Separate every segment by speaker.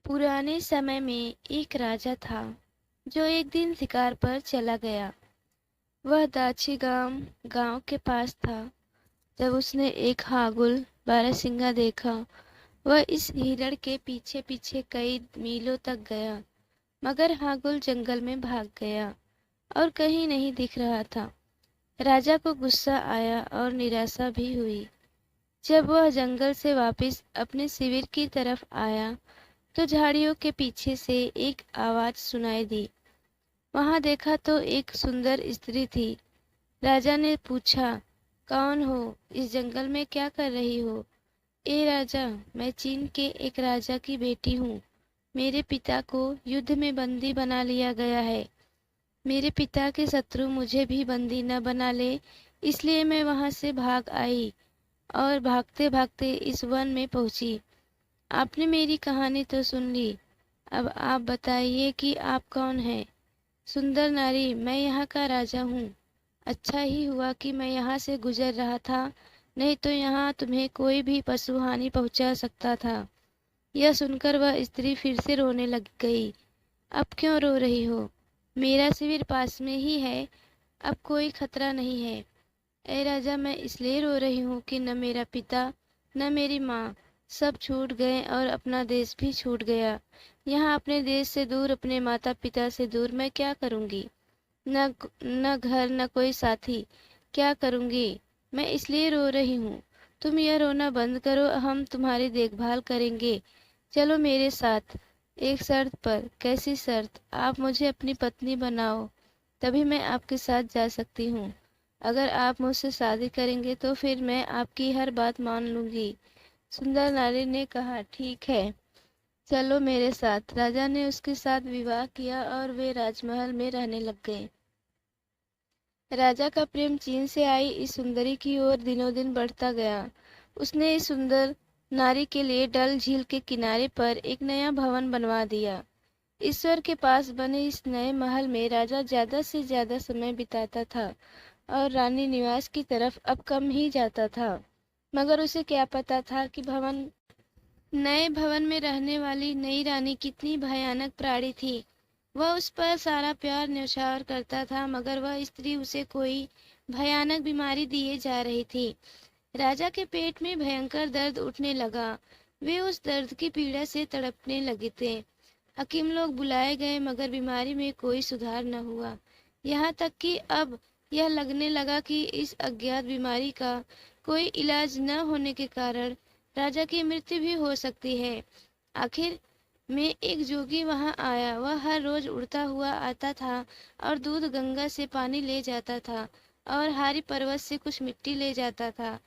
Speaker 1: पुराने समय में एक राजा था जो एक दिन शिकार पर चला गया। वह दाची गांव के पास था जब उसने एक हागुल बारहसिंगा देखा। वह इस हिरण के पीछे पीछे कई मीलों तक गया, मगर हागुल जंगल में भाग गया और कहीं नहीं दिख रहा था। राजा को गुस्सा आया और निराशा भी हुई। जब वह जंगल से वापस अपने शिविर की तरफ आया तो झाड़ियों के पीछे से एक आवाज सुनाई दी। वहां देखा तो एक सुंदर स्त्री थी। राजा ने पूछा, कौन हो? इस जंगल में क्या कर रही हो? ए राजा, मैं चीन के एक राजा की बेटी हूँ। मेरे पिता को युद्ध में बंदी बना लिया गया है। मेरे पिता के शत्रु मुझे भी बंदी न बना ले, इसलिए मैं वहां से भाग आई और भागते भागते इस वन में पहुंची। आपने मेरी कहानी तो सुन ली, अब आप बताइए कि आप कौन हैं? सुंदर नारी, मैं यहाँ का राजा हूँ। अच्छा ही हुआ कि मैं यहाँ से गुजर रहा था, नहीं तो यहाँ तुम्हें कोई भी पशु हानि पहुँचा सकता था। यह सुनकर वह स्त्री फिर से रोने लग गई। अब क्यों रो रही हो? मेरा शिविर पास में ही है, अब कोई खतरा नहीं है। ए राजा, मैं इसलिए रो रही हूँ कि न मेरा पिता न मेरी माँ, सब छूट गए और अपना देश भी छूट गया। यहाँ अपने देश से दूर, अपने माता पिता से दूर मैं क्या करूँगी? न न घर न कोई साथी, क्या करूँगी? मैं इसलिए रो रही हूँ। तुम यह रोना बंद करो, हम तुम्हारी देखभाल करेंगे। चलो मेरे साथ, एक शर्त पर। कैसी शर्त? आप मुझे अपनी पत्नी बनाओ, तभी मैं आपके साथ जा सकती हूँ। अगर आप मुझसे शादी करेंगे तो फिर मैं आपकी हर बात मान लूंगी। सुंदर नारी ने कहा, ठीक है, चलो मेरे साथ। राजा ने उसके साथ विवाह किया और वे राजमहल में रहने लग गए। राजा का प्रेम चीन से आई इस सुंदरी की ओर दिनों दिन बढ़ता गया। उसने इस सुंदर नारी के लिए डल झील के किनारे पर एक नया भवन बनवा दिया। ईश्वर के पास बने इस नए महल में राजा ज्यादा से ज्यादा समय बिताता था और रानी निवास की तरफ अब कम ही जाता था। मगर उसे क्या पता था कि नए भवन में रहने वाली नई रानी कितनी भयानक प्राणी थी। वह उस पर सारा प्यार न्यौछावर करता था, मगर वह स्त्री उसे कोई भयानक बीमारी दिए जा रही थी। राजा के पेट में भयंकर दर्द उठने लगा। वे उस दर्द की पीड़ा से तड़पने लगे थे। हकीम लोग बुलाए गए, मगर बीमारी में कोई सुधार न हुआ। यहाँ तक कि अब यह लगने लगा कि इस अज्ञात बीमारी का कोई इलाज न होने के कारण राजा की मृत्यु भी हो सकती है। आखिर में एक जोगी वहां आया। वह हर रोज उड़ता हुआ आता था और दूध गंगा से पानी ले जाता था और हारी पर्वत से कुछ मिट्टी ले जाता था।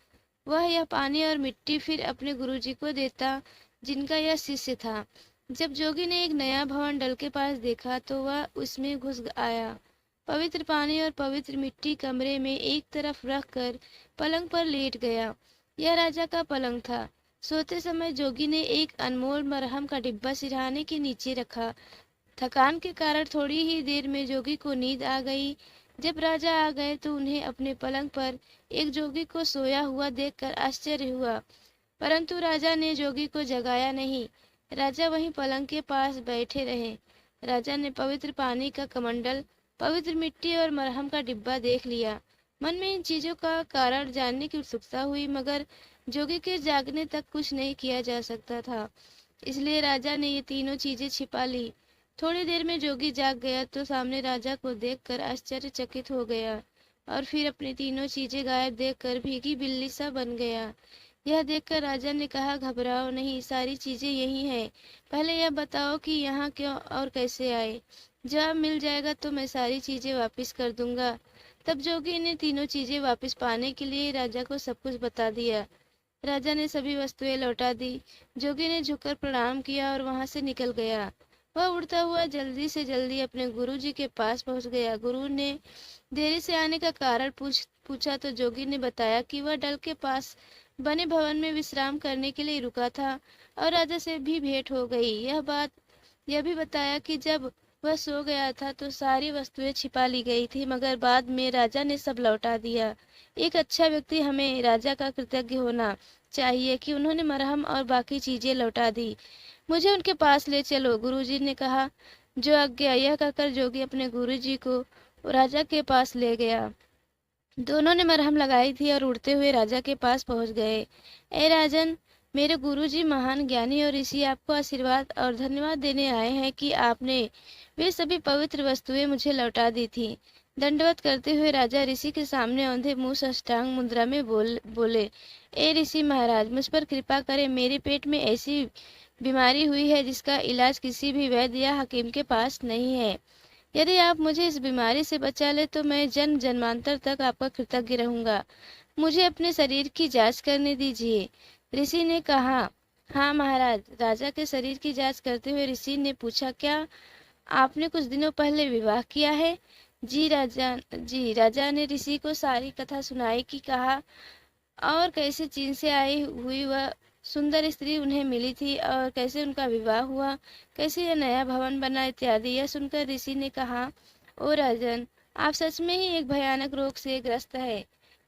Speaker 1: वह यह पानी और मिट्टी फिर अपने गुरुजी को देता, जिनका यह शिष्य था। जब जोगी ने एक नया भवन डल के पास देखा तो वह उसमें घुस आया। पवित्र पानी और पवित्र मिट्टी कमरे में एक तरफ रखकर पलंग पर लेट गया। यह राजा का पलंग था। सोते समय जोगी ने एक अनमोल मरहम का डिब्बा सिरहाने के नीचे रखा। थकान के कारण थोड़ी ही देर में जोगी को नींद आ गई। जब राजा आ गए तो उन्हें अपने पलंग पर एक जोगी को सोया हुआ देखकर आश्चर्य हुआ, परंतु राजा ने जोगी को जगाया नहीं। राजा वहीं पलंग के पास बैठे रहे। राजा ने पवित्र पानी का कमंडल, पवित्र मिट्टी और मरहम का डिब्बा देख लिया। मन में इन चीजों का कारण जानने की उत्सुकता हुई, मगर जोगी के जागने तक कुछ नहीं किया जा सकता था, इसलिए राजा ने ये तीनों चीजें छिपा ली। थोड़ी देर में जोगी जाग गया तो सामने राजा को देखकर आश्चर्यचकित हो गया और फिर अपनी तीनों चीजें गायब देखकर भीगी बिल्ली सा बन गया। यह देखकर राजा ने कहा, घबराओ नहीं, सारी चीजें यही हैं। पहले यह बताओ कि यहाँ क्यों और कैसे आए। जवाब मिल जाएगा तो मैं सारी चीजें वापस कर दूंगा। तब जोगी ने तीनों चीजें वापस पाने के लिए राजा को सब कुछ बता दिया। राजा ने सभी वस्तुएं लौटा दी। जोगी ने झुककर प्रणाम किया और वहां से निकल गया। वह उड़ता हुआ जल्दी से जल्दी अपने गुरुजी के पास पहुंच गया। गुरु ने देरी से आने का कारण पूछा तो जोगी ने बताया कि वह डल के पास बने भवन में विश्राम करने के लिए रुका था और राजा से भी भेंट हो गई। यह भी बताया कि जब वह सो गया था तो सारी वस्तुएं छिपा ली गई थी, मगर बाद में राजा ने सब लौटा दिया। एक अच्छा व्यक्ति हमें राजा का कृतज्ञ होना चाहिए कि उन्होंने मरहम और बाकी चीजें लौटा दी। मुझे उनके पास ले चलो। गुरुजी ने कहा। जो आज्ञा। यह कहकर जोगी अपने गुरुजी को राजा के पास ले गया। दोनों ने मरहम लगाई थी और उड़ते हुए राजा के पास पहुंच गए। ए राजन, मेरे गुरुजी महान ज्ञानी और ऋषि आपको आशीर्वाद और धन्यवाद देने आए हैं कि आपने वे सभी पवित्र वस्तुएं मुझे लौटा दी थी। दंडवत करते हुए राजा ऋषि के सामने औंधे मुंह साष्टांग मुद्रा में बोले, ए ऋषि महाराज, मुझ पर कृपा करें। मेरे पेट में ऐसी बीमारी हुई है जिसका इलाज किसी भी वैद्य या हकीम के पास नहीं है। यदि आप मुझे इस बीमारी से बचा ले तो मैं जन्म जन्मांतर तक आपका कृतज्ञ रहूंगा। मुझे अपने शरीर की जांच करने दीजिए। ऋषि ने कहा। हाँ महाराज। राजा के शरीर की जांच करते हुए ऋषि ने पूछा, क्या आपने कुछ दिनों पहले विवाह किया है? जी राजा। जी। राजा ने ऋषि को सारी कथा सुनाई कि कहा और कैसे चीन से आई हुई वह सुंदर स्त्री उन्हें मिली थी और कैसे उनका विवाह हुआ, कैसे यह नया भवन बना इत्यादि। यह सुनकर ऋषि ने कहा, ओ राजन, आप सच में ही एक भयानक रोग से ग्रस्त है।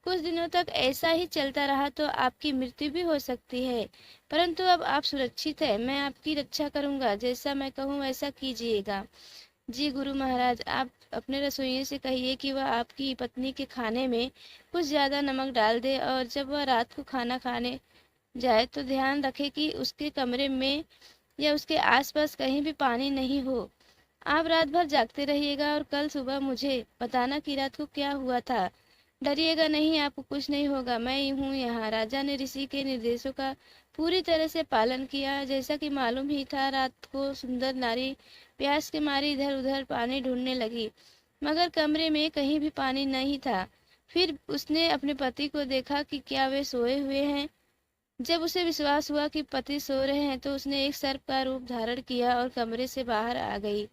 Speaker 1: कुछ दिनों तक ऐसा ही चलता रहा तो आपकी मृत्यु भी हो सकती है, परंतु अब आप सुरक्षित है। मैं आपकी रक्षा करूंगा। जैसा मैं कहूँ वैसा कीजिएगा। जी गुरु महाराज, आप अपने रसोइये से कहिए कि वह आपकी पत्नी के खाने में कुछ ज्यादा नमक डाल दे और जब वह रात को खाना खाने जाए तो ध्यान रखे कि उसके कमरे में या उसके आसपास कहीं भी पानी नहीं हो। आप रात भर जागते रहिएगा और कल सुबह मुझे बताना कि रात को क्या हुआ था। डरिएगा नहीं, आपको कुछ नहीं होगा। मैं हूँ यहाँ। राजा ने ऋषि के निर्देशों का पूरी तरह से पालन किया। जैसा कि मालूम ही था, रात को सुंदर नारी प्यास के मारे इधर उधर पानी ढूंढने लगी, मगर कमरे में कहीं भी पानी नहीं था। फिर उसने अपने पति को देखा कि क्या वे सोए हुए हैं। जब उसे विश्वास हुआ कि पति सो रहे हैं तो उसने एक सर्प का रूप धारण किया और कमरे से बाहर आ गई।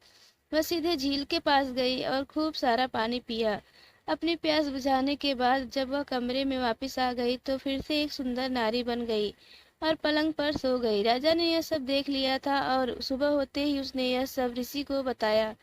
Speaker 1: वह सीधे झील के पास गई और खूब सारा पानी पिया। अपनी प्यास बुझाने के बाद जब वह कमरे में वापस आ गई तो फिर से एक सुंदर नारी बन गई और पलंग पर सो गई। राजा ने यह सब देख लिया था और सुबह होते ही उसने यह सब ऋषि को बताया।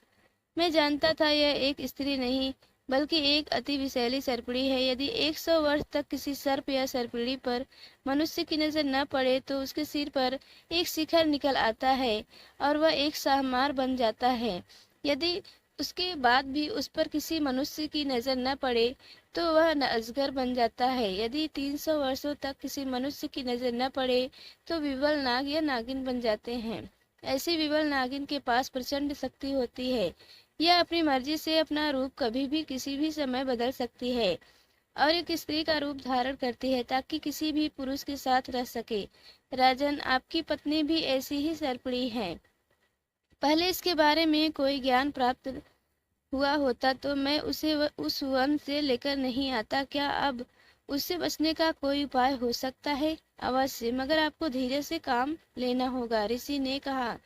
Speaker 1: मैं जानता था यह एक स्त्री नहीं बल्कि एक अति विषैली सर्पिणी है। यदि 100 वर्ष तक किसी सर्प या सर्पिणी पर मनुष्य की नजर न पड़े तो उसके सिर पर एक शिखर निकल आता है और वह एक शाहमार बन जाता है। यदि उसके बाद भी उस पर किसी मनुष्य की नजर न पड़े तो वह अजगर बन जाता है। यदि 300 वर्षों तक किसी मनुष्य की नजर न पड़े तो विवल नाग या नागिन बन जाते हैं। ऐसी विवल नागिन के पास प्रचंड शक्ति होती है। यह अपनी मर्जी से अपना रूप कभी भी किसी भी समय बदल सकती है और एक स्त्री का रूप धारण करती है ताकि किसी भी पुरुष के साथ रह सके। राजन, आपकी पत्नी भी ऐसी ही सर्पिणी है। पहले इसके बारे में कोई ज्ञान प्राप्त हुआ होता तो मैं उसे उस वन से लेकर नहीं आता। क्या अब उससे बचने का कोई उपाय हो सकता है? अवश्य, मगर आपको धीरे से काम लेना होगा। ऋषि ने कहा।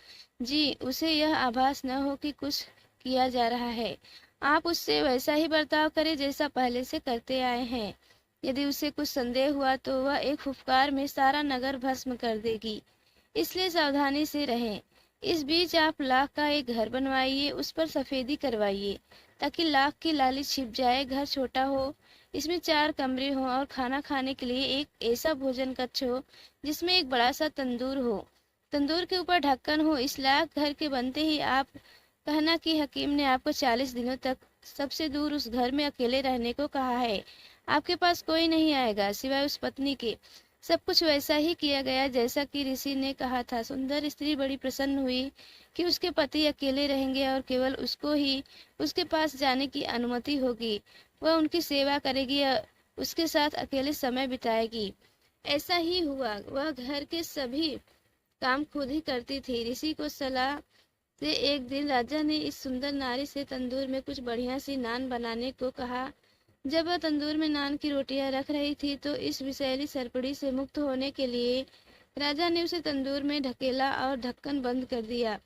Speaker 1: जी। उसे यह आभास न हो कि कुछ किया जा रहा है। आप उससे वैसा ही बर्ताव करें जैसा पहले से करते आए हैं। यदि उसे कुछ संदेह हुआ तो वह एक फुफकार में सारा नगर भस्म कर देगी, इसलिए सावधानी से रहें। इस बीच आप लाख का एक घर बनवाइए, उस पर सफेदी करवाइए ताकि लाख की लाली छिप जाए। घर छोटा हो, इसमें 4 कमरे हों और खाना खाने के लिए एक ऐसा भोजन कक्ष हो जिसमें एक बड़ा सा तंदूर हो। तंदूर के ऊपर ढक्कन हो। इस लाख घर के बनते ही आप कहना कि हकीम ने आपको 40 दिनों तक सबसे दूर उस घर में अकेले रहने को कहा है। आपके पास कोई नहीं आएगा सिवाय उस पत्नी के। सब कुछ वैसा ही किया गया जैसा कि ऋषि ने कहा था। सुंदर स्त्री बड़ी प्रसन्न हुई कि उसके पति अकेले रहेंगे और केवल उसको ही उसके पास जाने की अनुमति होगी। वह उनकी सेवा करेगी और उसके साथ अकेले समय बिताएगी। ऐसा ही हुआ। वह घर के सभी काम खुद ही करती थी। ऋषि को सलाह से एक दिन राजा ने इस सुंदर नारी से तंदूर में कुछ बढ़िया सी नान बनाने को कहा। जब वह तंदूर में नान की रोटियां रख रही थी तो इस विषैली सर्पिणी से मुक्त होने के लिए राजा ने उसे तंदूर में ढकेला और ढक्कन बंद कर दिया।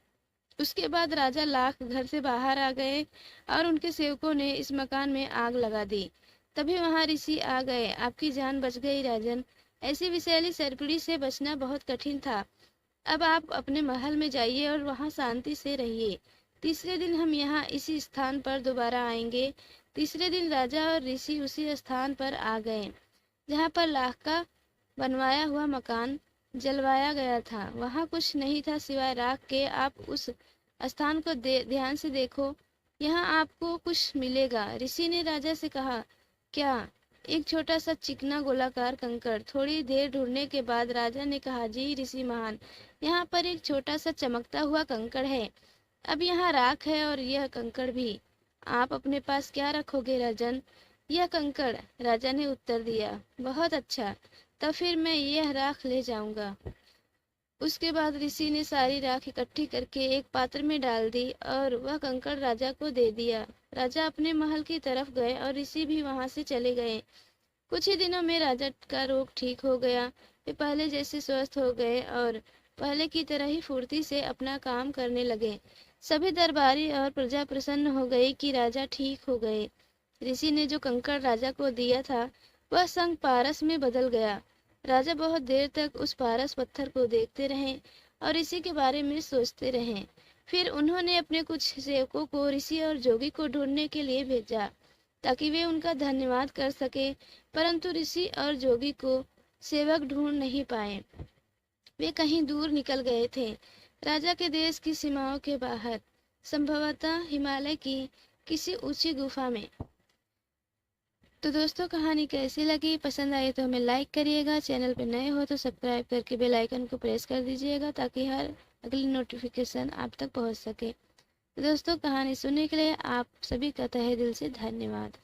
Speaker 1: उसके बाद राजा लाख घर से बाहर आ गए और उनके सेवकों ने इस मकान में आग लगा दी। तभी वहां ऋषि आ गए। आपकी जान बच गई राजन। ऐसी विषैली सर्पिणी से बचना बहुत कठिन था। अब आप अपने महल में जाइए और वहां शांति से रहिए। तीसरे दिन हम यहाँ इसी स्थान पर दोबारा आएंगे। तीसरे दिन राजा और ऋषि उसी स्थान पर आ गए जहाँ पर लाख का बनवाया हुआ मकान जलवाया गया था। वहां कुछ नहीं था सिवाय राख के। आप उस स्थान को ध्यान से देखो, यहाँ आपको कुछ मिलेगा। ऋषि ने राजा से कहा। क्या? एक छोटा सा चिकना गोलाकार कंकड़। थोड़ी देर ढूंढने के बाद राजा ने कहा, जी ऋषि महान, यहाँ पर एक छोटा सा चमकता हुआ कंकड़ है। अब यहाँ राख है और यह कंकड़ भी। आप अपने पास क्या रखोगे राजन? यह कंकड़, राजा ने उत्तर दिया। बहुत अच्छा, तब फिर मैं यह राख ले जाऊंगा। उसके बाद ऋषि ने सारी राख इकट्ठी करके एक पात्र में डाल दी और वह कंकड़ राजा को दे दिया। राजा अपने महल की तरफ गए और ऋषि भी वहां से चले गए। कुछ ही दिनों में राजा का रोग ठीक हो गया। वे पहले जैसे स्वस्थ हो गए और पहले की तरह ही फुर्ती से अपना काम करने लगे। सभी दरबारी और प्रजा प्रसन्न हो गई कि राजा ठीक हो गए। ऋषि ने जो कंकड़ राजा को दिया था वह संग पारस में बदल गया। राजा बहुत देर तक उस पारस पत्थर को देखते रहे और ऋषि के बारे में सोचते रहे। फिर उन्होंने अपने कुछ सेवकों को ऋषि और जोगी को ढूंढने के लिए भेजा ताकि वे उनका धन्यवाद कर सके, परंतु ऋषि और जोगी को सेवक ढूंढ नहीं पाए। वे कहीं दूर निकल गए थे, राजा के देश की सीमाओं के बाहर, संभवतः हिमालय की किसी ऊंची गुफा में। तो दोस्तों, कहानी कैसी लगी? पसंद आई तो हमें लाइक करिएगा। चैनल पर नए हो तो सब्सक्राइब करके बेल आइकन को प्रेस कर दीजिएगा ताकि हर अगली नोटिफिकेशन आप तक पहुंच सके। तो दोस्तों, कहानी सुनने के लिए आप सभी का तहे दिल से धन्यवाद।